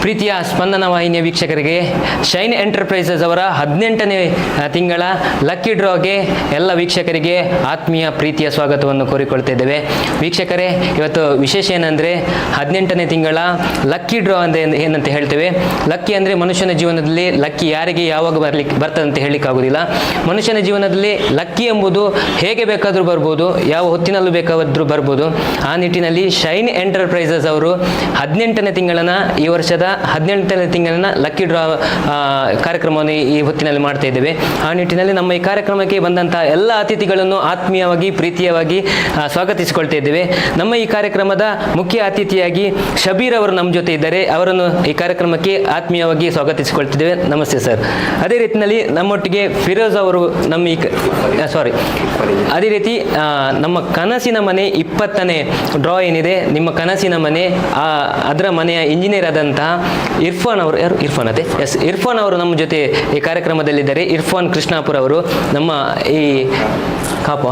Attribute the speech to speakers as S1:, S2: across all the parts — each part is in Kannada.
S1: ಪ್ರೀತಿಯ ಸ್ಪಂದನ ವಾಹಿನಿಯ ವೀಕ್ಷಕರಿಗೆ ಶೈನ್ ಎಂಟರ್ಪ್ರೈಸಸ್ ಅವರ 18ನೇ ತಿಂಗಳ ಲಕ್ಕಿ ಡ್ರಾಗೆ ಎಲ್ಲ ವೀಕ್ಷಕರಿಗೆ ಆತ್ಮೀಯ ಪ್ರೀತಿಯ ಸ್ವಾಗತವನ್ನು ಕೋರಿಕೊಳ್ತಿದ್ದೇವೆ. ವೀಕ್ಷಕರೇ, ಇವತ್ತು ವಿಶೇಷ ಏನಂದರೆ 18ನೇ ತಿಂಗಳ ಲಕ್ಕಿ ಡ್ರಾ ಅಂದರೆ ಏನಂತ ಹೇಳ್ತೇವೆ. ಲಕ್ಕಿ ಅಂದರೆ ಮನುಷ್ಯನ ಜೀವನದಲ್ಲಿ ಲಕ್ಕಿ ಯಾರಿಗೆ ಯಾವಾಗ ಬರ್ತದೆ ಅಂತ ಹೇಳಲಿಕ್ಕಾಗೋದಿಲ್ಲ. ಮನುಷ್ಯನ ಜೀವನದಲ್ಲಿ ಲಕ್ಕಿ ಎಂಬುದು ಹೇಗೆ ಬೇಕಾದರೂ ಬರ್ಬೋದು, ಯಾವ ಹೊತ್ತಿನಲ್ಲೂ ಬೇಕಾದರೂ ಬರ್ಬೋದು. ಆ ನಿಟ್ಟಿನಲ್ಲಿ ಶೈನ್ ಎಂಟರ್ಪ್ರೈಸಸ್ ಅವರು 18ನೇ ತಿಂಗಳನ್ನು ಈ ವರ್ಷದ 18ನೇ ತಿಂಗಳಿನ ಲಕ್ಕಿ ಡ್ರಾ ಕಾರ್ಯಕ್ರಮವನ್ನು ಈ ಹೊತ್ತಿನಲ್ಲಿ ಮಾಡ್ತಾ ಇದ್ದೇವೆ. ಆ ನಿಟ್ಟಿನಲ್ಲಿ ನಮ್ಮ ಈ ಕಾರ್ಯಕ್ರಮಕ್ಕೆ ಬಂದಂಥ ಎಲ್ಲ ಅತಿಥಿಗಳನ್ನು ಆತ್ಮೀಯವಾಗಿ ಪ್ರೀತಿಯವಾಗಿ ಸ್ವಾಗತಿಸಿಕೊಳ್ತಾ ಇದ್ದೇವೆ. ನಮ್ಮ ಈ ಕಾರ್ಯಕ್ರಮದ ಮುಖ್ಯ ಅತಿಥಿಯಾಗಿ ಶಬೀರ್ ಅವರು ನಮ್ಮ ಜೊತೆ ಇದ್ದಾರೆ. ಅವರನ್ನು ಈ ಕಾರ್ಯಕ್ರಮಕ್ಕೆ ಆತ್ಮೀಯವಾಗಿ ಸ್ವಾಗತಿಸಿಕೊಳ್ತಿದ್ದೇವೆ. ನಮಸ್ತೆ ಸರ್. ಅದೇ ರೀತಿಯಲ್ಲಿ ನಮ್ಮೊಟ್ಟಿಗೆ ಫಿರೋಜ್ ಅವರು ಅದೇ ರೀತಿ ನಮ್ಮ ಕನಸಿನ ಮನೆ 20ನೇ ಡ್ರಾ ಏನಿದೆ, ನಿಮ್ಮ ಕನಸಿನ ಮನೆ ಅದರ ಮನೆಯ ಇಂಜಿನಿಯರ್ ಆದಂತಹ ಇರ್ಫಾನ್ ಅವರು, ಯಾರು ಇರ್ಫಾನ್ ಅದೇ ಎಸ್ ಇರ್ಫಾನ್ ಅವರು ನಮ್ಮ ಜೊತೆ ಈ ಕಾರ್ಯಕ್ರಮದಲ್ಲಿದ್ದಾರೆ. ಇರ್ಫಾನ್ ಕೃಷ್ಣಾಪುರ ಅವರು ನಮ್ಮ ಈ ಕಾಪು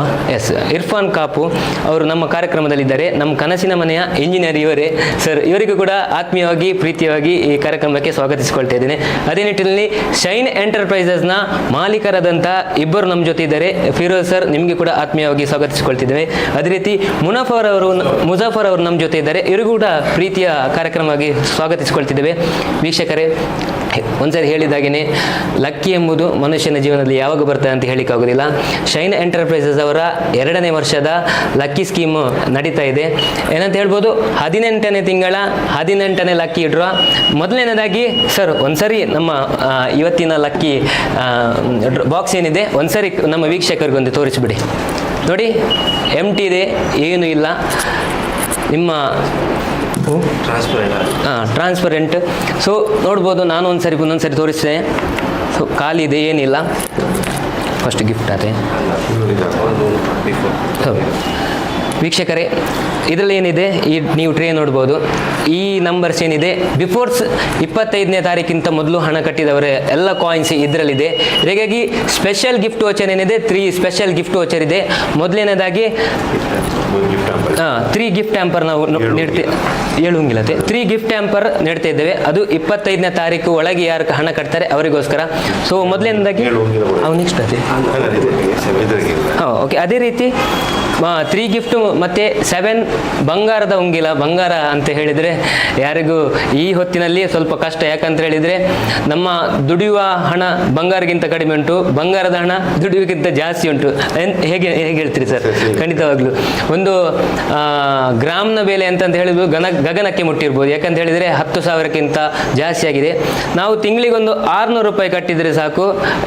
S1: ಇರ್ಫಾನ್ ಕಾಪು ಅವರು ನಮ್ಮ ಕಾರ್ಯಕ್ರಮದಲ್ಲಿದ್ದಾರೆ. ನಮ್ಮ ಕನಸಿನ ಮನೆಯ ಇಂಜಿನಿಯರ್ ಇವರೇ ಸರ್. ಇವರಿಗೂ ಕೂಡ ಆತ್ಮೀಯವಾಗಿ ಪ್ರೀತಿಯಾಗಿ ಈ ಕಾರ್ಯಕ್ರಮಕ್ಕೆ ಸ್ವಾಗತಿಸಿಕೊಳ್ತಾ ಇದ್ದೇನೆ. ಅದೇ ನಿಟ್ಟಿನಲ್ಲಿ ಶೈನ್ ಎಂಟರ್ಪ್ರೈಸಸ್ನ ಮಾಲೀಕರಾದಂಥ ಇಬ್ಬರು ನಮ್ಮ ಜೊತೆ ಇದ್ದಾರೆ. ಫಿರೋಜ್ ಸರ್, ನಿಮಗೆ ಕೂಡ ಆತ್ಮೀಯವಾಗಿ ಸ್ವಾಗತಿಸಿಕೊಳ್ತಿದ್ದೇವೆ. ಅದೇ ರೀತಿ ಮುಜಾಫರ್ ಅವರು ನಮ್ಮ ಜೊತೆ ಇದ್ದಾರೆ. ಇವರಿಗೂ ಕೂಡ ಪ್ರೀತಿಯ ಕಾರ್ಯಕ್ರಮವಾಗಿ ಸ್ವಾಗತಿಸಿಕೊಳ್ತಿದ್ದೇವೆ. ವೀಕ್ಷಕರೇ, ಒಂದ್ಸರಿ ಹೇಳಿದಾಗೇನೆ ಲಕ್ಕಿ ಎಂಬುದು ಮನುಷ್ಯನ ಜೀವನದಲ್ಲಿ ಯಾವಾಗ ಬರ್ತದೆ ಅಂತ ಹೇಳಿಕ್ಕಾಗೋದಿಲ್ಲ. ಶೈನ್ ಎಂಟರ್ಪ್ರೈಸಸ್ ಅವರ 2ನೇ ವರ್ಷದ ಲಕ್ಕಿ ಸ್ಕೀಮ್ ನಡೀತಾ ಇದೆ. ಏನಂತ ಹೇಳ್ಬೋದು, 18ನೇ ತಿಂಗಳ 18ನೇ ಲಕ್ಕಿ ಡ್ರಾ. ಮೊದಲನೇದಾಗಿ ಸರ್, ಒಂದ್ಸರಿ ನಮ್ಮ ಇವತ್ತಿನ ಲಕ್ಕಿ ಬಾಕ್ಸ್ ಏನಿದೆ ಒಂದ್ಸರಿ ನಮ್ಮ ವೀಕ್ಷಕರಿಗೊಂದು ತೋರಿಸ್ಬಿಡಿ. ನೋಡಿ, ಎಂಟಿ ಇದೆ, ಏನೂ ಇಲ್ಲ. ನಿಮ್ಮ ಟ್ರಾನ್ಸ್ಪರೆಂಟ್. ಸೊ ನೋಡ್ಬೋದು, ನಾನು ಒಂದೊಂದ್ಸರಿ ತೋರಿಸಿದೆ. ಸೊ ಖಾಲಿ ಇದೆ, ಏನಿಲ್ಲ. ಫಸ್ಟ್ ಗಿಫ್ಟ್ ಅದೇ ವೀಕ್ಷಕರೇ, ಇದರಲ್ಲಿ ಏನಿದೆ, ನೀವು ಟ್ರೇ ನೋಡ್ಬೋದು. ಈ ನಂಬರ್ಸ್ ಏನಿದೆ, ಬಿಫೋರ್ಸ್ 25ನೇ ತಾರೀಕಿಂತ ಮೊದಲು ಹಣ ಕಟ್ಟಿದವರ ಎಲ್ಲ ಕಾಯಿನ್ಸ್ ಇದರಲ್ಲಿದೆ. ಹೀಗಾಗಿ ಸ್ಪೆಷಲ್ ಗಿಫ್ಟ್ ವೋಚರ್ ಏನಿದೆ, 3 ಸ್ಪೆಷಲ್ ಗಿಫ್ಟ್ ವೋಚರ್ ಇದೆ. ಮೊದಲನೇದಾಗಿ 3 ಗಿಫ್ಟ್ ಹ್ಯಾಂಪರ್ ನಾವು ನೀಡ್ತೇವೆ. 3 ಗಿಫ್ಟ್ ಹ್ಯಾಂಪರ್ ನೀಡ್ತಾ ಇದ್ದೇವೆ. ಅದು 25ನೇ ತಾರೀಕು ಒಳಗೆ ಯಾರು ಹಣ ಕಟ್ತಾರೆ ಅವರಿಗೋಸ್ಕರ. ಸೊ ಮೊದಲನೇದಾಗಿ ನೆಕ್ಸ್ಟ್ ಅದೇ ಓಕೆ. ಅದೇ ರೀತಿ 3 ಗಿಫ್ಟ್ ಮತ್ತು 7 ಬಂಗಾರದ ಉಂಗಿಲ. ಬಂಗಾರ ಅಂತ ಹೇಳಿದರೆ ಯಾರಿಗೂ ಈ ಹೊತ್ತಿನಲ್ಲಿ ಸ್ವಲ್ಪ ಕಷ್ಟ. ಯಾಕಂತ ಹೇಳಿದರೆ ನಮ್ಮ ದುಡಿಯುವ ಹಣ ಬಂಗಾರಗಿಂತ ಕಡಿಮೆ ಉಂಟು, ಬಂಗಾರದ ಹಣ ದುಡಿಯೋಕ್ಕಿಂತ ಜಾಸ್ತಿ ಉಂಟು. ಹೇಗೆ ಹೇಳ್ತೀರಿ ಸರ್? ಖಂಡಿತವಾಗ್ಲೂ ಒಂದು ಗ್ರಾಮ್ನ ಬೆಲೆ ಅಂತ ಹೇಳಿದ್ರು ಗಗನಕ್ಕೆ ಮುಟ್ಟಿರ್ಬೋದು. ಯಾಕಂತ ಹೇಳಿದರೆ 10,000ಕ್ಕಿಂತ ಜಾಸ್ತಿ ಆಗಿದೆ. ನಾವು ತಿಂಗಳಿಗೊಂದು 600 ರೂಪಾಯಿ ಕಟ್ಟಿದರೆ ಸಾಕು,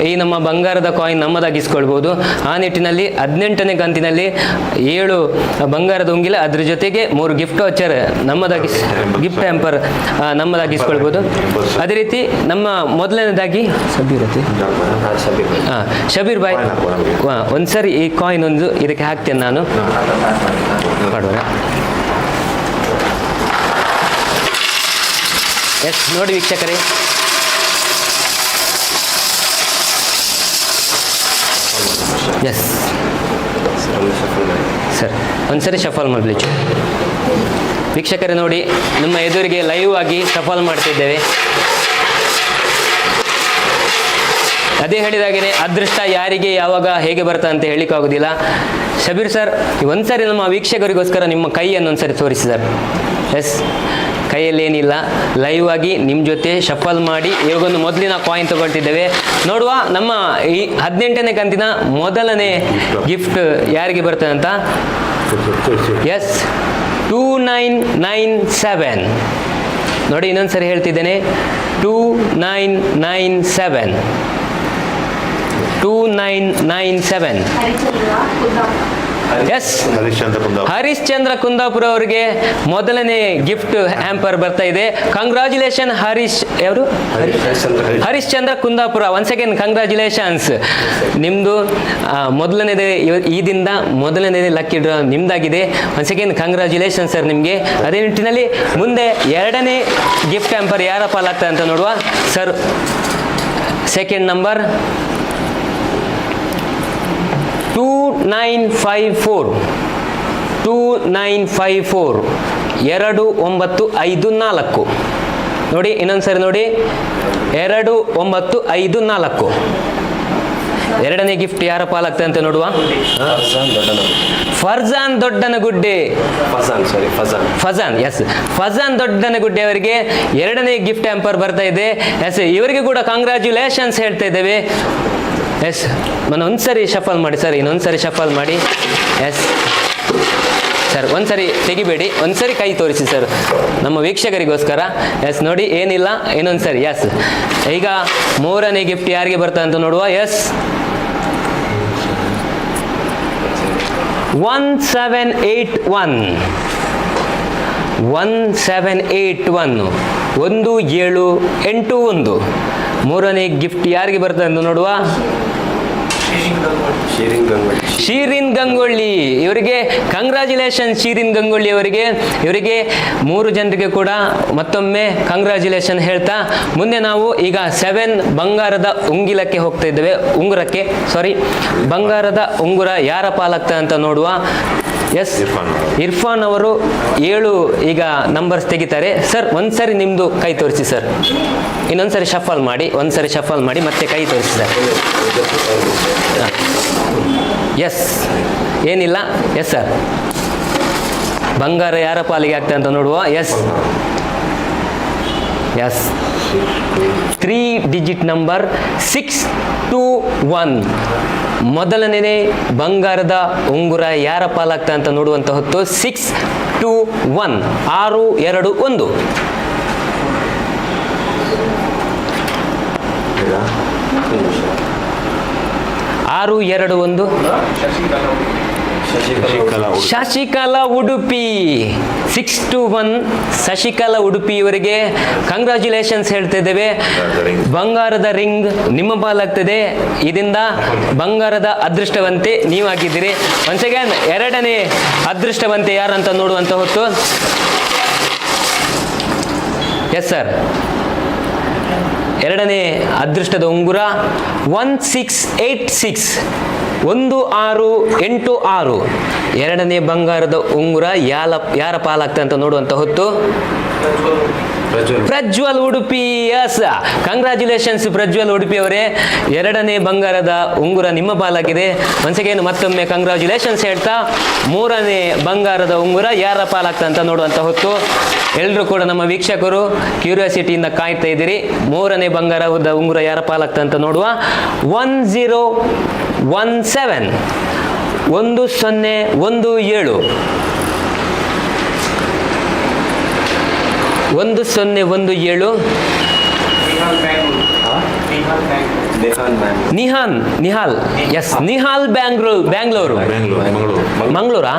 S1: ಈ ನಮ್ಮ ಬಂಗಾರದ ಕಾಯಿನ್ ನಮ್ಮದಾಗಿಸ್ಕೊಳ್ಬೋದು. ಆ ನಿಟ್ಟಿನಲ್ಲಿ 18ನೇ ಕಂತಿನಲ್ಲಿ 7 ಬಂಗಾರದ ಉಂಗಿಲ, ಅದ್ರ ಜೊತೆಗೆ 3 ಗಿಫ್ಟ್ ವೋಚರ್ ಗಿಫ್ಟ್ ಹ್ಯಾಂಪರ್ ನಮ್ಮದಾಗಿಸ್ಕೊಳ್ಬೋದು. ಅದೇ ರೀತಿ ನಮ್ಮ ಮೊದಲನೇದಾಗಿ ಶಬೀರ್ ಬಾಯ್, ಒಂದ್ಸರಿ ಈ ಕಾಯಿನ್ ಒಂದು ಇದಕ್ಕೆ ಹಾಕ್ತೇನೆ ನಾನು. ಎಸ್, ನೋಡಿ ವೀಕ್ಷಕರೇ, ಎಸ್ ಸರ್, ಒಂದ್ಸರಿ ಶಫಲ್ ಮಾಡಲಿ ವೀಕ್ಷಕರೇ. ನೋಡಿ, ನಮ್ಮ ಎದುರಿಗೆ ಲೈವ್ ಆಗಿ ಶಫಲ್ ಮಾಡ್ತಿದ್ದೇವೆ. ಅದೇ ಹೇಳಿದಾಗೇನೆ ಅದೃಷ್ಟ ಯಾರಿಗೆ ಯಾವಾಗ ಹೇಗೆ ಬರ್ತದೆ ಅಂತ ಹೇಳಿಕ್ಕಾಗೋದಿಲ್ಲ. ಶಬೀರ್ ಸರ್, ಒಂದ್ಸರಿ ನಮ್ಮ ವೀಕ್ಷಕರಿಗೋಸ್ಕರ ನಿಮ್ಮ ಕೈಯನ್ನು ಒಂದ್ಸರಿ ತೋರಿಸಿ ಸರ್. ಎಸ್, ಕೈಯಲ್ಲಿ ಏನಿಲ್ಲ, ಲೈವ್ ಆಗಿ ನಿಮ್ಮ ಜೊತೆ ಶಫಲ್ ಮಾಡಿ ಇವಾಗೊಂದು ಮೊದಲಿನ ಕಾಯಿನ್ ತಗೊಳ್ತಿದ್ದೇವೆ. ನೋಡುವ ನಮ್ಮ ಈ 18ನೇ ಕಂತಿನ ಮೊದಲನೇ ಗಿಫ್ಟ್ ಯಾರಿಗೆ ಬರ್ತದೆ ಅಂತ. ಎಸ್, 2997. ನೋಡಿ, ಇನ್ನೊಂದ್ಸರಿ ಹೇಳ್ತಿದ್ದೇನೆ, 2997. 2997. ಎಸ್, ಹರಿಶ್ಚಂದ್ರ ಕುಂದಾಪುರ ಅವರಿಗೆ ಮೊದಲನೇ ಗಿಫ್ಟ್ ಹ್ಯಾಂಪರ್ ಬರ್ತಾ ಇದೆ. Congratulation Harishchandra Kundapura. Once again congratulations. ನಿಮ್ಮದು ಮೊದಲನೇದೇ, ಈ ದಿನದ ಮೊದಲನೇ ಲಕ್ಕಿ ಡ್ರಾ ನಿಮ್ದಾಗಿದೆ. ಒನ್ಸ್ ಅಗೇನ್ ಕಂಗ್ರಾಚುಲೇಷನ್ ಸರ್ ನಿಮಗೆ. ಅದೇ ನಿಟ್ಟಿನಲ್ಲಿ ಮುಂದೆ 2ನೇ ಗಿಫ್ಟ್ ಹ್ಯಾಂಪರ್ ಯಾರ ಪಾಲಾಗ್ತದೆ ಅಂತ ನೋಡುವ ಸರ್. Second number 2954. 2954 2954. ನೋಡಿ ಇನ್ನೊಂದ್ಸರಿ ನೋಡಿ, 2954. ಎರಡನೇ ಗಿಫ್ಟ್ ಯಾರ ಪಾಲಾಗ್ತದೆ ಅಂತ ನೋಡುವ. ಫರ್ಜಾನ್ ದೊಡ್ಡನಗುಡ್ಡೆ, ಫಜಾನ್, ಎಸ್, ಫಜಾನ್ ದೊಡ್ಡನಗುಡ್ಡೆ ಅವರಿಗೆ ಎರಡನೇ ಗಿಫ್ಟ್ ಹ್ಯಾಂಪರ್ ಬರ್ತಾ ಇದೆ. ಎಸ್, ಇವರಿಗೆ ಕೂಡ ಕಂಗ್ರ್ಯಾಚುಲೇಷನ್ಸ್ ಹೇಳ್ತಾ ಇದ್ದೇವೆ. ಎಸ್, ಒಂದ್ಸರಿ ಶಫಲ್ ಮಾಡಿ ಸರ್, ಇನ್ನೊಂದ್ಸರಿ ಶಫಲ್ ಮಾಡಿ. ಎಸ್ ಸರ್, ಒಂದ್ಸರಿ ತೆಗಿಬೇಡಿ, ಒಂದ್ಸರಿ ಕೈ ತೋರಿಸಿ ಸರ್ ನಮ್ಮ ವೀಕ್ಷಕರಿಗೋಸ್ಕರ. ಎಸ್ ನೋಡಿ, ಏನಿಲ್ಲ, ಇನ್ನೊಂದ್ಸರಿ. ಎಸ್, ಈಗ ಮೂರನೇ ಗಿಫ್ಟ್ ಯಾರಿಗೆ ಬರ್ತದೆ ಅಂತ ನೋಡುವ. ಎಸ್, 1781, 1781. ಮೂರನೇ ಗಿಫ್ಟ್ ಯಾರಿಗೆ ಬರ್ತದೆ ಅಂತ ನೋಡುವ. ಶೀರಿನ್ ಗಂಗೊಳ್ಳಿ, ಇವರಿಗೆ ಕಂಗ್ರ್ಯಾಚುಲೇಷನ್. ಶೀರಿನ್ ಗಂಗೊಳ್ಳಿ ಇವರಿಗೆ 3 ಜನರಿಗೆ ಕೂಡ ಮತ್ತೊಮ್ಮೆ ಕಂಗ್ರ್ಯಾಚುಲೇಷನ್ ಹೇಳ್ತಾ, ಮುಂದೆ ನಾವು ಈಗ 7 ಬಂಗಾರದ ಬಂಗಾರದ ಉಂಗುರ ಯಾರ ಪಾಲಾಗ್ತದೆ ಅಂತ ನೋಡುವ. ಎಸ್, ಇರ್ಫಾನ್ ಅವರು 7 ಈಗ ನಂಬರ್ಸ್ ತೆಗಿತಾರೆ. ಸರ್ ಒಂದ್ಸರಿ ನಿಮ್ದು ಕೈ ತೋರಿಸಿ ಸರ್, ಇನ್ನೊಂದ್ಸರಿ ಶಫಲ್ ಮಾಡಿ, ಮತ್ತೆ ಕೈ ತೋರಿಸಿ ಸರ್. ಎಸ್, ಏನಿಲ್ಲ. ಎಸ್ ಸರ್, ಬಂಗಾರ ಯಾರ ಪಾಲಿಗೆ ಆಗ್ತದೆ ಅಂತ ನೋಡುವ. Yes, 3 digit number 621. ಮೊದಲನೇ ಬಂಗಾರದ ಉಂಗುರ ಯಾರ ಪಾಲಾಗ್ತದೆ ಅಂತ ನೋಡುವಂತ ಹೊತ್ತು 621, 621. ಶಶಿಕಲಾ ಉಡುಪಿ, 621 ಶಶಿಕಲಾ ಉಡುಪಿ ಇವರಿಗೆ ಕಂಗ್ರ್ಯಾಚುಲೇಷನ್ಸ್ ಹೇಳ್ತಾ ಇದ್ದೇವೆ. ಬಂಗಾರದ ರಿಂಗ್ ನಿಮ್ಮ ಪಾಲಾಗ್ತದೆ. ಇದರಿಂದ ಬಂಗಾರದ ಅದೃಷ್ಟವಂತೆ ನೀವಾಗಿದ್ದೀರಿ. ಒನ್ಸ್ ಅಗೇನ್, ಎರಡನೇ ಅದೃಷ್ಟವಂತೆ ಯಾರಂತ ನೋಡುವಂತ ಹೊತ್ತು. ಎಸ್ ಸರ್, ಎರಡನೇ ಅದೃಷ್ಟದ ಉಂಗುರ 1686, 1686. ಎರಡನೇ ಬಂಗಾರದ ಉಂಗುರ ಯಾರ ಪಾಲಾಗ್ತದೆ ಅಂತ ನೋಡುವಂತ ಹೊತ್ತು. ಪ್ರಜ್ವಲ್ ಉಡುಪಿ. ಎಸ್, ಕಂಗ್ರ್ಯಾಚುಲೇಷನ್ಸ್ ಪ್ರಜ್ವಲ್ ಉಡುಪಿ ಅವರೇ, ಎರಡನೇ ಬಂಗಾರದ ಉಂಗುರ ನಿಮ್ಮ ಪಾಲಾಗಿದೆ. ಮನ್ಸಿಗೇನು ಮತ್ತೊಮ್ಮೆ ಕಂಗ್ರ್ಯಾಚುಲೇಷನ್ಸ್ ಹೇಳ್ತಾ, ಮೂರನೇ ಬಂಗಾರದ ಉಂಗುರ ಯಾರ ಪಾಲಾಗ್ತದೆ ಅಂತ ನೋಡುವಂತ ಹೊತ್ತು. ಎಲ್ಲರೂ ಕೂಡ ನಮ್ಮ ವೀಕ್ಷಕರು ಕ್ಯೂರಿಯಾಸಿಟಿಯಿಂದ ಕಾಯ್ತಾ ಇದ್ದೀರಿ. ಮೂರನೇ ಬಂಗಾರದ ಉಂಗುರ ಯಾರ ಪಾಲಾಗ್ತದೆ ಅಂತ ನೋಡುವ. 1017, 1017, 1017. ನಿಹಾಲ್, ಎಸ್, ನಿಹಾಲ್ ಮಂಗಳೂರಾ,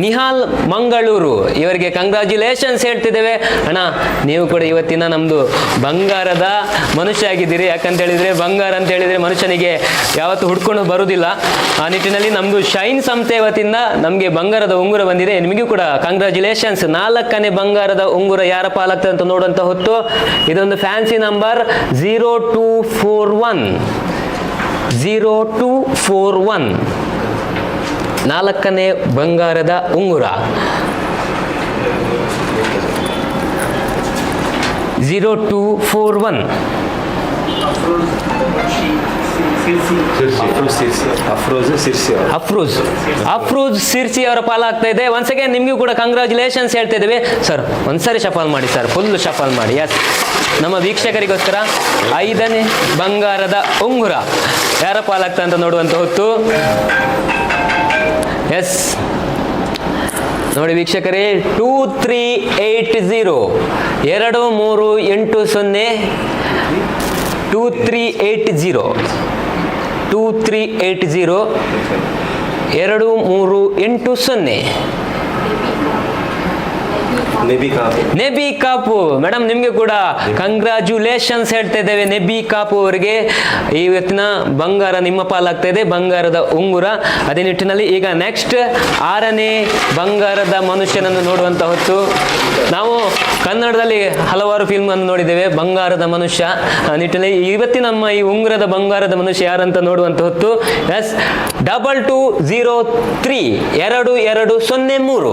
S1: ನಿಹಾಲ್ ಮಂಗಳೂರು ಇವರಿಗೆ ಕಂಗ್ರ್ಯಾಚುಲೇಷನ್ಸ್ ಹೇಳ್ತಿದ್ದೇವೆ. ಅಣ್ಣ, ನೀವು ಕೂಡ ಇವತ್ತಿನ ನಮ್ದು ಬಂಗಾರದ ಮನುಷ್ಯ ಆಗಿದ್ದೀರಿ. ಯಾಕಂತ ಹೇಳಿದ್ರೆ ಬಂಗಾರ ಅಂತ ಹೇಳಿದ್ರೆ ಮನುಷ್ಯನಿಗೆ ಯಾವತ್ತು ಹುಡ್ಕೊಂಡು ಬರುವುದಿಲ್ಲ. ಆ ನಿಟ್ಟಿನಲ್ಲಿ ನಮ್ದು ಶೈನ್ ಸಂಸ್ಥೆ ವತಿಯಿಂದ ನಮಗೆ ಬಂಗಾರದ ಉಂಗುರ ಬಂದಿದೆ. ನಿಮಗೂ ಕೂಡ ಕಂಗ್ರ್ಯಾಚುಲೇಷನ್ಸ್. 4ನೇ ಬಂಗಾರದ ಉಂಗುರ ಯಾರ ಪಾಲಾಗ್ತದೆ ಅಂತ ನೋಡುವಂತ ಹೊತ್ತು. ಇದೊಂದು ಫ್ಯಾನ್ಸಿ ನಂಬರ್ 0241, 0241. 4ನೇ ಬಂಗಾರದ ಉಂಗುರ 0241. ಅಫ್ರೋಜ್ ಸಿರ್ಸಿ ಅವರ ಪಾಲಾಗ್ತಾ ಇದೆ. ಒನ್ಸ್ ಅಗೇನ್ ನಿಮಗೂ ಕೂಡ ಕಂಗ್ರ್ಯಾಚುಲೇಷನ್ಸ್ ಹೇಳ್ತಾ ಇದ್ದೇವೆ. ಸರ್ ಒಂದ್ಸರಿ ಶಫಲ್ ಮಾಡಿ ಸರ್, ಫುಲ್ ಶಫಲ್ ಮಾಡಿ. ಎಸ್, ನಮ್ಮ ವೀಕ್ಷಕರಿಗೋಸ್ಕರ 5ನೇ ಬಂಗಾರದ ಉಂಗುರ ಯಾರ ಪಾಲಾಗ್ತಾ ಅಂತ ನೋಡುವಂತ ಹೊತ್ತು. ಎಸ್ ನೋಡಿ ವೀಕ್ಷಕರೇ, 2380, 2380, 2380, 2380, 2380. ನೆಬಿ ಕಾಪು ಮೇಡಮ್, ನಿಮ್ಗೆ ಕೂಡ ಕಂಗ್ರ್ಯಾಚುಲೇಷನ್ಸ್ ಹೇಳ್ತಾ ಇದ್ದೇವೆ. ನೆಬಿ ಕಾಪು ಅವರಿಗೆ ಇವತ್ತಿನ ಬಂಗಾರ ನಿಮ್ಮ ಪಾಲಾಗ್ತಾ ಇದೆ, ಬಂಗಾರದ ಉಂಗುರ. ಅದೇ ನಿಟ್ಟಿನಲ್ಲಿ ಈಗ ನೆಕ್ಸ್ಟ್ 6ನೇ ಬಂಗಾರದ ಮನುಷ್ಯನನ್ನು ನೋಡುವಂತ ಹೊತ್ತು. ನಾವು ಕನ್ನಡದಲ್ಲಿ ಹಲವಾರು ಫಿಲ್ಮ್ ಅನ್ನು ನೋಡಿದ್ದೇವೆ, ಬಂಗಾರದ ಮನುಷ್ಯ ನಿಟ್ಟಿನಲ್ಲಿ. ಇವತ್ತಿನ ನಮ್ಮ ಈ ಉಂಗುರದ ಬಂಗಾರದ ಮನುಷ್ಯ ಯಾರಂತ ನೋಡುವಂತ ಹೊತ್ತು. ಎಸ್, 2203, 2203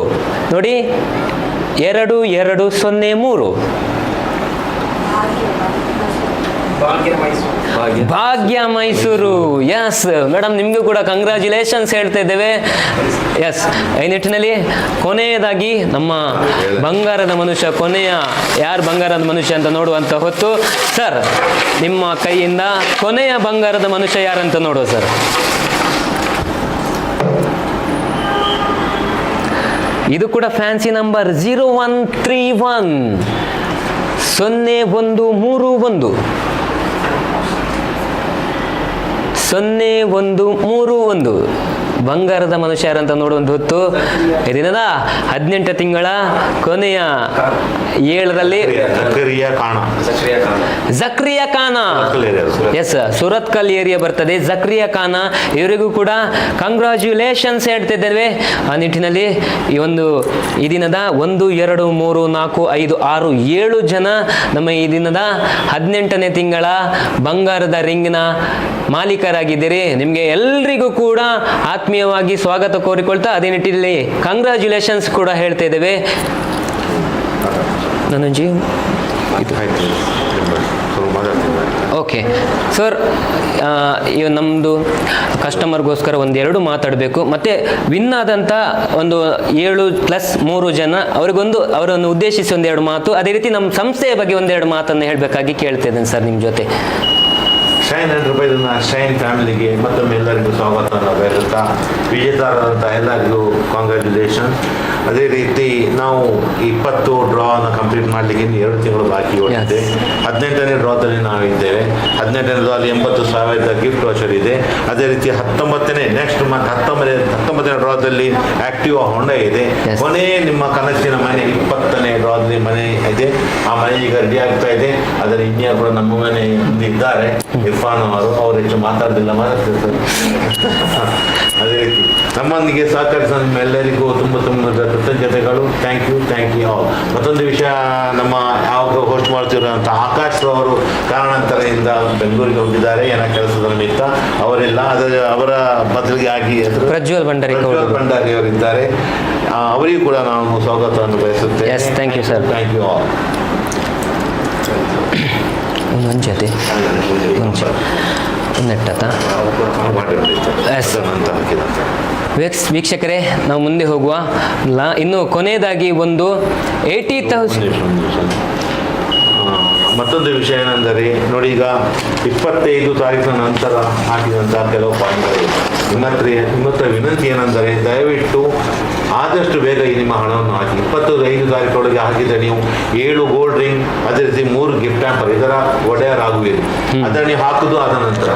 S1: ನೋಡಿ, 2203. ಭಾಗ್ಯ ಮೈಸೂರು. ಎಸ್ ಮೇಡಮ್, ನಿಮಗೂ ಕೂಡ ಕಂಗ್ರ್ಯಾಚುಲೇಷನ್ಸ್ ಹೇಳ್ತಾ ಇದ್ದೇವೆ. ಎಸ್, ಈ ನಿಟ್ಟಿನಲ್ಲಿ ಕೊನೆಯದಾಗಿ ನಮ್ಮ ಬಂಗಾರದ ಮನುಷ್ಯ, ಕೊನೆಯ ಯಾರು ಬಂಗಾರದ ಮನುಷ್ಯ ಅಂತ ನೋಡುವಂತ ಹೊತ್ತು ಸರ್, ನಿಮ್ಮ ಕೈಯಿಂದ ಕೊನೆಯ ಬಂಗಾರದ ಮನುಷ್ಯ ಯಾರಂತ ನೋಡುವ ಸರ್. ಇದು ಕೂಡ ಫ್ಯಾನ್ಸಿ ನಂಬರ್ 0131 0131 0131 ಬಂಗಾರದ ಮನುಷ್ಯ ಯಾರಂತ ನೋಡುವಂತ ಹೊತ್ತು ದಿನದ 18 ತಿಂಗಳ ಕೊನೆಯ 7ರಲ್ಲಿ ಜಕ್ರಿಯಾ ಖಾನ. ಎಸ್, ಸುರತ್ಕಲ್ ಏರಿಯಾ ಬರ್ತದೆ. ಜಕ್ರಿಯಾ ಖಾನ ಇವರಿಗೂ ಕೂಡ ಕಂಗ್ರಾಚ್ಯುಲೇಷನ್ಸ್ ಹೇಳ್ತಿದ್ದೇವೆ. ಆ ನಿಟ್ಟಿನಲ್ಲಿ ಈ ದಿನದ 1 2 3 4 5 6 7 ಜನ ನಮ್ಮ ಈ ದಿನದ 18ನೇ ತಿಂಗಳ ಬಂಗಾರದ ರಿಂಗ್ನ ಮಾಲೀಕರಾಗಿದ್ದೀರಿ. ನಿಮಗೆ ಎಲ್ರಿಗೂ ಕೂಡ ಆತ್ಮೀಯವಾಗಿ ಸ್ವಾಗತ ಕೋರಿಕೊಳ್ತಾ ಅದೇ ನಿಟ್ಟಿನಲ್ಲಿ ಕಂಗ್ರಾಚ್ಯುಲೇಷನ್ಸ್ ಕೂಡ ಹೇಳ್ತಾ ಇದ್ದೇವೆ. ನನಂಜಿ ಓಕೆ ಸರ್, ನಮ್ಮದು ಕಸ್ಟಮರ್ಗೋಸ್ಕರ 1-2 ಮಾತಾಡಬೇಕು. ಮತ್ತು ವಿನ್ ಆದಂಥ 7+3 ಜನ ಅವರನ್ನು ಉದ್ದೇಶಿಸಿ 1-2 ಮಾತು, ಅದೇ ರೀತಿ ನಮ್ಮ ಸಂಸ್ಥೆಯ ಬಗ್ಗೆ 1-2 ಮಾತನ್ನು ಹೇಳಬೇಕಾಗಿ ಕೇಳ್ತಾ ಇದ್ದೇನೆ ಸರ್ ನಿಮ್ಮ ಜೊತೆ.
S2: ಶೈನ್ ಎಂಟರ್ಪ್ರೈಸ್ನ ಶೈನ್ ಫ್ಯಾಮಿಲಿಗೆ ಮತ್ತೊಮ್ಮೆ ಎಲ್ಲರಿಗೂ ಸ್ವಾಗತವನ್ನು ಬಯಸುತ್ತಾ, ವಿಜೇತರಾದಂಥ ಎಲ್ಲರಿಗೂ ಕಾಂಗ್ರ್ಯಾಚುಲೇಷನ್. ಅದೇ ರೀತಿ ನಾವು 20 ಡ್ರಾನ ಕಂಪ್ಲೀಟ್ ಮಾಡಲಿಕ್ಕೆ 2 ತಿಂಗಳು ಬಾಕಿ ಉಳಿದಿದೆ. 18ನೇ ಡ್ರಾದಲ್ಲಿ ನಾವಿದ್ದೇವೆ. 18ನೇ ಡ್ರಾದಲ್ಲಿ 80,000 ಗಿಫ್ಟ್ ವಾಚರ್ ಇದೆ. ಅದೇ ರೀತಿ 19ನೇ ನೆಕ್ಸ್ಟ್ ಮಂತ್ 19ನೇ ಡ್ರಾದಲ್ಲಿ ಆಕ್ಟಿವಾ ಹೊಂಡಾ ಇದೆ. ಕೊನೆ ನಿಮ್ಮ ಕನಸಿನ ಮನೆ 20ನೇ ಡ್ರಾದಲ್ಲಿ ಮನೆ ಇದೆ. ಆ ಮನೆ ಈಗ ರೆಡಿ ಆಗ್ತಾ ಇದೆ. ಅದರ ಇಂಜಿನಿಯರ್ ಕೂಡ ನಮ್ಮ ಮನೆ ಇದ್ದಾರೆ, ಇರ್ಫಾನ್ ಅವರು ಹೆಚ್ಚು ಮಾತಾಡ್ತಿರ್ತಾರೆ. ಅದೇ ರೀತಿ ನಮ್ಮೊಂದಿಗೆ ಸಹಕರಿಸಿದ ನಿಮ್ಮೆಲ್ಲರಿಗೂ ತುಂಬ ಕೃತಜ್ಞತೆಗಳು. Thank you all. ಮತ್ತೊಂದು ವಿಷಯ, ನಮ್ಮ ಯಾವಾಗ ಹೋಸ್ಟ್ ಮಾಡ್ತಿರುವಂಥ ಆಕಾಶ್ ಅವರು ಕಾರಣಾಂತರದಿಂದ ಬೆಂಗಳೂರಿಗೆ ಹೋಗಿದ್ದಾರೆ ಏನೋ ಕೆಲಸದ ನಿಮಿತ್ತ. ಅವರೆಲ್ಲ ಅವರ ಬದಲಿಗೆ ಆಗಿ
S1: ಪ್ರಜ್ವಲ್ ಭಂಡಾರಿ
S2: ಅವರಿದ್ದಾರೆ. ಅವರಿಗೂ ಕೂಡ ನಾವು ಸ್ವಾಗತವನ್ನು ಬಯಸುತ್ತೇವೆ.
S1: Thank you sir.
S2: Thank you all.
S1: ಒಂದೊಂದು ವೀಕ್ಷಕರೇ, ನಾವು ಮುಂದೆ ಹೋಗುವ. ಇನ್ನು ಕೊನೆಯದಾಗಿ 80,000.
S2: ಮತ್ತೊಂದು ವಿಷಯ ಏನೆಂದರೆ ನೋಡಿ, ಈಗ 25 ತಾರೀಕಿನ ನಂತರ ಹಾಕಿದಂತಹ ಕೆಲವು ಪಾಯಿಂಟ್ಗಳಿವೆ. ನಿಮ್ಮ ಹತ್ರ ವಿನಂತಿ ಏನೆಂದರೆ ದಯವಿಟ್ಟು ಆದಷ್ಟು ಬೇಗ ನಿಮ್ಮ ಹಣವನ್ನು ಹಾಕಿ. 25 ತಾರೀಕೊಳಗೆ ಹಾಕಿದರೆ ನೀವು 7 ಗೋಲ್ಡ್ ರಿಂಗ್, ಅದೇ ರೀತಿ 3 ಗಿಫ್ಟ್ ಹ್ಯಾಂಪರ್ ಇದರ ಒಡೆಯರಾಗುವಿರಿ. ಅದನ್ನು ನೀವು ಹಾಕುದು ಆದ ನಂತರ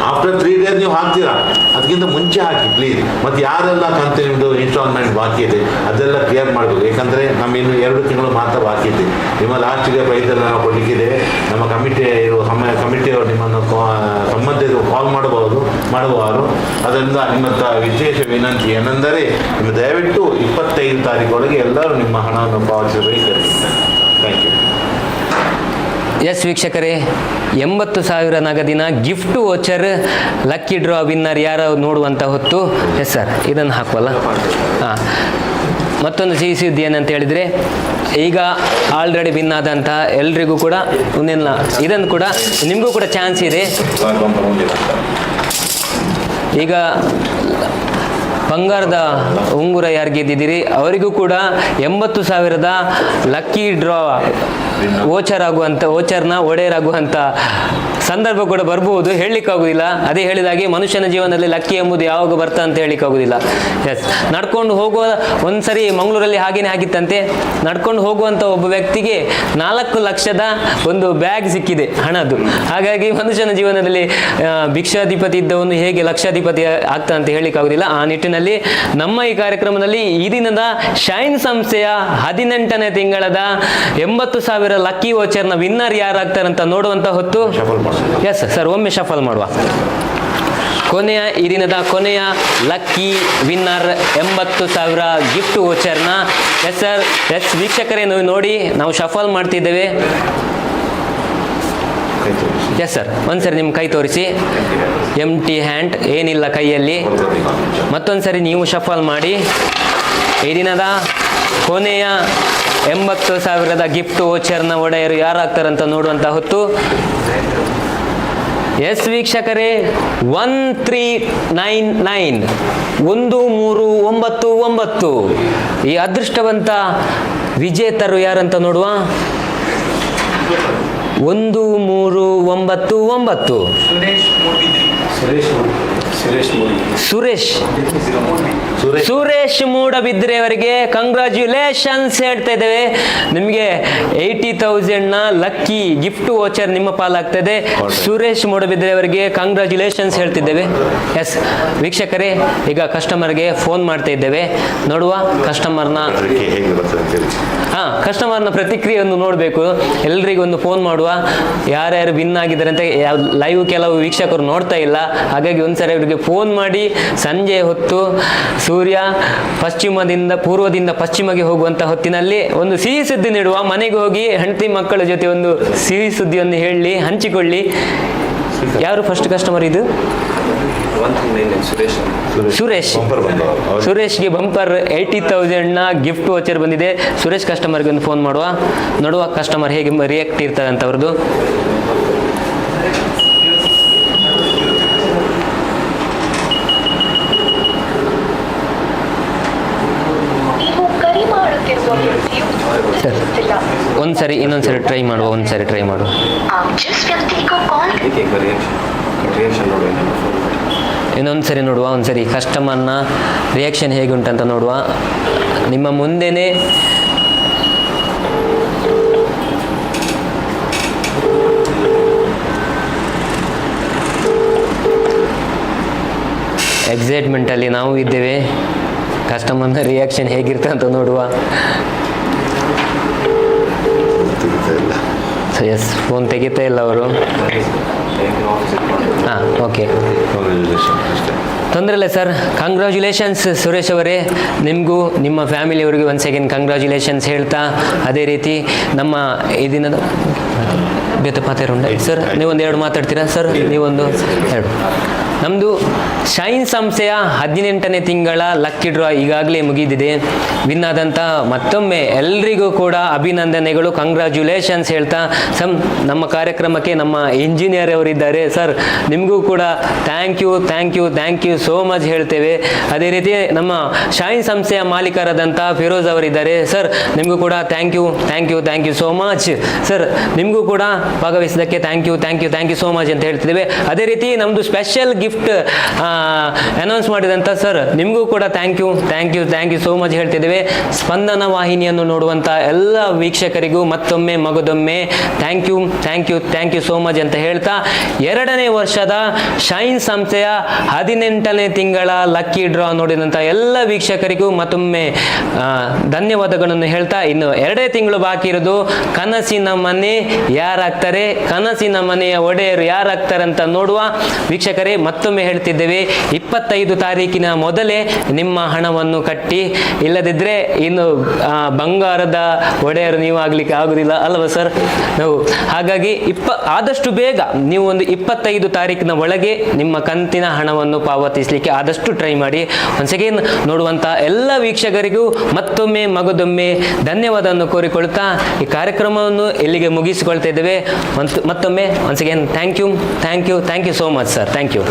S2: ಆಫ್ಟರ್ 3 days ನೀವು ಹಾಕ್ತೀರಾ, ಅದಕ್ಕಿಂತ ಮುಂಚೆ ಹಾಕಿ ಪ್ಲೀಸ್. ಮತ್ತು ಯಾರೆಲ್ಲ ಕಂತು ನಿಮ್ಮದು ಇನ್ಸ್ಟಾಲ್ಮೆಂಟ್ ಬಾಕಿ ಇದೆ ಅದೆಲ್ಲ ಕ್ಲಿಯರ್ ಮಾಡಬೇಕು. ಯಾಕಂದರೆ ನಮ್ಮ ಇನ್ನು 2 ತಿಂಗಳು ಮಾತ್ರ ಬಾಕಿ ಇದೆ. ನಿಮ್ಮ ಲಾಸ್ಟಿಗೆ ಪ್ರೈಸೆಲ್ಲ ನಾವು ಕೊಡಲಿಕ್ಕಿದೆ. ನಮ್ಮ ಕಮಿಟಿಯವರು ನಿಮ್ಮನ್ನು ಸಂಬಂಧಿಸಿದ ಕಾಲ್ ಮಾಡುವರು. ಅದರಿಂದ ನಿಮ್ಮ ವಿಶೇಷ ವಿನಂತಿ ಏನೆಂದರೆ ನಿಮ್ಮ ದಯವಿಟ್ಟು 25 ತಾರೀಕೊಳಗೆ ಎಲ್ಲರೂ ನಿಮ್ಮ ಹಣವನ್ನು ಪಾವತಿಸಬೇಕು. Thank you.
S1: ಎಸ್ ವೀಕ್ಷಕರೇ, 80,000 ನಗದಿನ gift voucher lucky draw winner ಯಾರು ನೋಡುವಂಥ ಹೊತ್ತು. ಎಸ್ ಸರ್, ಇದನ್ನು ಹಾಕುವಲ್ಲ. ಹಾಂ, ಮತ್ತೊಂದು ಸಿಹಿ ಸುದ್ದಿ ಏನಂತ ಹೇಳಿದರೆ, ಈಗ ಆಲ್ರೆಡಿ ವಿನ್ ಆದಂಥ ಎಲ್ರಿಗೂ ಕೂಡ ಇದನ್ನು ಕೂಡ ನಿಮಗೂ ಕೂಡ ಚಾನ್ಸ್ ಇದೆ. ಈಗ ಬಂಗಾರದ ಉಂಗುರ ಯಾರು ಗೆದ್ದಿದ್ದೀರಿ ಅವರಿಗೂ ಕೂಡ 80,000 ಲಕ್ಕಿ ಡ್ರಾ ವೋಚರ್ನ ಒಡೆಯರಾಗುವಂಥ ಸಂದರ್ಭ ಕೂಡ ಬರ್ಬೋದು, ಹೇಳಲಿಕ್ಕಾಗೋದಿಲ್ಲ. ಅದೇ ಹೇಳಿದಾಗೆ ಮನುಷ್ಯನ ಜೀವನದಲ್ಲಿ ಲಕ್ಕಿ ಎಂಬುದು ಯಾವಾಗ ಬರ್ತಾ ಅಂತ ಹೇಳಲಿಕ್ಕಾಗೋದಿಲ್ಲ. ಎಸ್, ನಡ್ಕೊಂಡು ಹೋಗುವ ಒಂದ್ಸರಿ ಮಂಗಳೂರಲ್ಲಿ ಹಾಗೇನೆ ಆಗಿತ್ತಂತೆ. ನಡ್ಕೊಂಡು ಹೋಗುವಂಥ ಒಬ್ಬ ವ್ಯಕ್ತಿಗೆ 4 ಲಕ್ಷದ ಒಂದು ಬ್ಯಾಗ್ ಸಿಕ್ಕಿದೆ ಹಣದ್ದು. ಹಾಗಾಗಿ ಮನುಷ್ಯನ ಜೀವನದಲ್ಲಿ ಭಿಕ್ಷಾಧಿಪತಿ ಇದ್ದವನು ಹೇಗೆ ಲಕ್ಷಾಧಿಪತಿ ಆಗ್ತಾ ಅಂತ ಹೇಳಲಿಕ್ಕಾಗೋದಿಲ್ಲ. ಆ ನಿಟ್ಟಿನಲ್ಲಿ ನಮ್ಮ ಈ ಕಾರ್ಯಕ್ರಮದಲ್ಲಿ ಈ ದಿನದ ಶೈನ್ ಸಂಸ್ಥೆಯ 18ನೇ ತಿಂಗಳದ 80,000 ಲಕ್ಕಿ ವೋಚರ್ನ ವಿನ್ನರ್ ಯಾರಾಗ್ತಾರಂತ ನೋಡುವಂತ ಹೊತ್ತು. ಎಸ್ ಸರ್, ಒಮ್ಮೆ ಶಫಲ್ ಮಾಡುವ. ಈ ದಿನದ ಕೊನೆಯ ಲಕ್ಕಿ ವಿನ್ನರ್ 80,000 ಗಿಫ್ಟ್ ವೋಚರ್ನ. ಎಸ್ ಸರ್, ಎಸ್ ವೀಕ್ಷಕರೇ ನೋಡಿ, ನಾವು ಶಫಲ್ ಮಾಡ್ತಿದ್ದೇವೆ. ಎಸ್ ಸರ್, ಒಂದ್ಸರಿ ನಿಮ್ಮ ಕೈ ತೋರಿಸಿ. ಎಂಟಿ ಹ್ಯಾಂಡ್, ಏನಿಲ್ಲ ಕೈಯಲ್ಲಿ. ಮತ್ತೊಂದ್ಸರಿ ನೀವು ಶಫಲ್ ಮಾಡಿ. ಈ ದಿನದ ಕೊನೆಯ 80,000ದ ಗಿಫ್ಟ್ ವೋಚರ್ನ ಒಡೆಯರು ಯಾರಾಗ್ತಾರಂತ ನೋಡುವಂತ ಹೊತ್ತು. ಎಸ್ ವೀಕ್ಷಕರೇ, 1399 1399 ಈ ಅದೃಷ್ಟವಂತ ವಿಜೇತರು ಯಾರಂತ ನೋಡುವ. 1399 ಸುರೇಶ್ ಮೂಡಬಿದ್ರೆ ಅವರಿಗೆ ಕಂಗ್ರಾಚ್ಯುಲೇಷನ್ಸ್ ಹೇಳ್ತಾ ಇದ್ದೇವೆ. ನಿಮಗೆ 80,000ನ ಲಕ್ಕಿ ಗಿಫ್ಟ್ ವೋಚರ್ ನಿಮ್ಮ ಪಾಲಾಗ್ತದೆ. ಸುರೇಶ್ ಮೂಡಬಿದ್ರೆ ಅವರಿಗೆ ಕಂಗ್ರಾಚ್ಯುಲೇಷನ್ಸ್ ಹೇಳ್ತಿದ್ದೇವೆ. ಎಸ್ ವೀಕ್ಷಕರೇ, ಈಗ ಕಸ್ಟಮರ್ಗೆ ಫೋನ್ ಮಾಡ್ತಾ ಇದ್ದೇವೆ. ನೋಡುವ ಕಸ್ಟಮರ್ನ ಕಸ್ಟಮರ್ನ ಪ್ರತಿಕ್ರಿಯೆಯನ್ನು ನೋಡಬೇಕು. ಎಲ್ರಿಗೂ ಒಂದು ಫೋನ್ ಮಾಡುವ, ಯಾರ್ಯಾರು ವಿನ್ ಆಗಿದ್ದಾರೆ ಅಂತ. ಲೈವ್ ಕೆಲವು ವೀಕ್ಷಕರು ನೋಡ್ತಾ ಇಲ್ಲ, ಹಾಗಾಗಿ ಒಂದ್ಸರಿ ಅವರಿಗೆ ಫೋನ್ ಮಾಡಿ ಸಂಜೆ ಹೊತ್ತು ಸೂರ್ಯ ಪೂರ್ವದಿಂದ ಪಶ್ಚಿಮಕ್ಕೆ ಹೋಗುವಂತ ಹೊತ್ತಿನಲ್ಲಿ ಒಂದು ಸಿಹಿ ಸುದ್ದಿ ನೀಡುವ. ಮನೆಗೆ ಹೋಗಿ ಹೆಂಡತಿ ಮಕ್ಕಳ ಜೊತೆ ಒಂದು ಸಿಹಿ ಸುದ್ದಿಯನ್ನು ಹೇಳಿ ಹಂಚಿಕೊಳ್ಳಿ. ಯಾರು ಫಸ್ಟ್ ಕಸ್ಟಮರ್ ಇದು? ಸುರೇಶ್ಗೆ ಬಂಪರ್ 80,000ನ ಗಿಫ್ಟ್ ವೋಚರ್ ಬಂದಿದೆ. ಸುರೇಶ್ ಕಸ್ಟಮರ್ಗೆ ಒಂದು ಫೋನ್ ಮಾಡುವ, ನೋಡುವ ಕಸ್ಟಮರ್ ಹೇಗೆ ರಿಯಾಕ್ಟ್ ಇರ್ತಾರೆ ಅಂತ ಅವ್ರದ್ದು. ಒಂದ್ಸರಿ ಇನ್ನೊಂದ್ಸರಿ ಟ್ರೈ ಮಾಡುವ. ಇನ್ನೊಂದ್ಸರಿ ನೋಡುವ. ಒಂದ್ಸರಿ ಕಸ್ಟಮರ್ನ ರಿಯಾಕ್ಷನ್ ಹೇಗೆ ಉಂಟಂತ ನೋಡುವ. ನಿಮ್ಮ ಮುಂದೆನೆ ಎಕ್ಸೈಟ್ಮೆಂಟಲ್ಲಿ ನಾವು ಇದ್ದೇವೆ. ಕಸ್ಟಮರ್ನ ರಿಯಾಕ್ಷನ್ ಹೇಗಿರ್ತದೆ ಅಂತ ನೋಡುವ. ಎಸ್, ಫೋನ್ ತೆಗಿತಾ ಇಲ್ಲ ಅವರು. ಓಕೆ, ತೊಂದರೆ ಇಲ್ಲ ಸರ್. ಕಂಗ್ರ್ಯಾಚುಲೇಷನ್ಸ್ ಸುರೇಶ್ ಅವರೇ, ನಿಮಗೂ ನಿಮ್ಮ ಫ್ಯಾಮಿಲಿಯವರಿಗೆ ಒಂದು ಸೆಕೆಂಡ್ ಕಂಗ್ರ್ಯಾಚುಲೇಷನ್ಸ್ ಹೇಳ್ತಾ, ಅದೇ ರೀತಿ ನಮ್ಮ ಈ ದಿನದ ಬೇತಪಾತೆರುಂಡ ಸರ್, ನೀವೊಂದು ಎರಡು ಮಾತಾಡ್ತೀರಾ ಸರ್? ನೀವೊಂದು ಎರಡು. ನಮ್ಮದು ಶೈನ್ ಸಂಸ್ಥೆಯ 18ನೇ ತಿಂಗಳ ಲಕ್ಕಿ ಡ್ರಾ ಈಗಾಗಲೇ ಮುಗಿದಿದೆ. ವಿನ್ ಆದಂಥ ಮತ್ತೊಮ್ಮೆ ಎಲ್ರಿಗೂ ಕೂಡ ಅಭಿನಂದನೆಗಳು, ಕಂಗ್ರ್ಯಾಚುಲೇಷನ್ಸ್ ಹೇಳ್ತಾ ನಮ್ಮ ಕಾರ್ಯಕ್ರಮಕ್ಕೆ ನಮ್ಮ ಇಂಜಿನಿಯರ್ ಅವರಿದ್ದಾರೆ ಸರ್, ನಿಮಗೂ ಕೂಡ ಥ್ಯಾಂಕ್ ಯು ಸೋ ಮಚ್ ಹೇಳ್ತೇವೆ. ಅದೇ ರೀತಿ ನಮ್ಮ ಶೈನ್ ಸಂಸ್ಥೆಯ ಮಾಲೀಕರಾದಂಥ ಫಿರೋಜ್ ಅವರಿದ್ದಾರೆ ಸರ್, ನಿಮಗೂ ಕೂಡ thank you so much sir. ನಿಮಗೂ ಕೂಡ ಭಾಗವಹಿಸಿದ್ದಕ್ಕೆ ಥ್ಯಾಂಕ್ ಯು ಸೋ ಮಚ್ ಅಂತ ಹೇಳ್ತಿದ್ದೇವೆ. ಅದೇ ರೀತಿ ನಮ್ಮದು ಸ್ಪೆಷಲ್ ಗಿಫ್ಟ್ ಅನೌನ್ಸ್ ಮಾಡಿದಂಥ ಸರ್, ನಿಮಗೂ ಕೂಡ ಥ್ಯಾಂಕ್ ಯು ಸೋ ಮಚ್ ಹೇಳ್ತಿದ್ದೇವೆ. ಸ್ಪಂದನ ವಾಹಿನಿಯನ್ನು ನೋಡುವಂಥ ಎಲ್ಲ ವೀಕ್ಷಕರಿಗೂ ಮತ್ತೊಮ್ಮೆ ಮಗದೊಮ್ಮೆ ಥ್ಯಾಂಕ್ ಯು ಸೋ ಮಚ್ ಅಂತ ಹೇಳ್ತಾ, 2ನೇ ವರ್ಷದ ಶೈನ್ ಸಂಸ್ಥೆಯ 18ನೇ ತಿಂಗಳ ಲಕ್ಕಿ ಡ್ರಾ ನೋಡಿದಂಥ ಎಲ್ಲ ವೀಕ್ಷಕರಿಗೂ ಮತ್ತೊಮ್ಮೆ ಧನ್ಯವಾದಗಳನ್ನು ಹೇಳ್ತಾ, ಇನ್ನು 2 ತಿಂಗಳು ಬಾಕಿ ಇರೋದು. ಕನಸಿನ ಮನೆ ಯಾರಾಗ್ತಾರೆ, ಕನಸಿನ ಮನೆಯ ಒಡೆಯರು ಯಾರಾಗ್ತಾರೆ ಅಂತ ನೋಡುವ. ವೀಕ್ಷಕರೇ, ಮತ್ತೊಮ್ಮೆ ಹೇಳ್ತಿದ್ದೇವೆ, 25 ತಾರೀಕಿನ ಮೊದಲೇ ನಿಮ್ಮ ಹಣವನ್ನು ಕಟ್ಟಿ, ಇಲ್ಲದಿದ್ದರೆ ಇನ್ನು ಬಂಗಾರದ ಒಡೆಯರು ನೀವು ಆಗ್ಲಿಕ್ಕೆ ಆಗುದಿಲ್ಲ ಅಲ್ವಾ ಸರ್? ನಾವು ಹಾಗಾಗಿ ಆದಷ್ಟು ಬೇಗ ನೀವು ಒಂದು 25 ತಾರೀಕಿನ ಒಳಗೆ ನಿಮ್ಮ ಕಂತಿನ ಹಣವನ್ನು ಪಾವತಿಸಲಿಕ್ಕೆ ಆದಷ್ಟು ಟ್ರೈ ಮಾಡಿ. ಒನ್ಸ್ ಅಗೇನ್ ನೋಡುವಂಥ ಎಲ್ಲ ವೀಕ್ಷಕರಿಗೂ ಮತ್ತೊಮ್ಮೆ ಮಗದೊಮ್ಮೆ ಧನ್ಯವಾದವನ್ನು ಕೋರಿಕೊಳ್ತಾ ಈ ಕಾರ್ಯಕ್ರಮವನ್ನು ಇಲ್ಲಿಗೆ ಮುಗಿಸಿಕೊಳ್ತಾ ಇದ್ದೇವೆ. ಮತ್ತೊಮ್ಮೆ once again thank you so much sir. Thank you.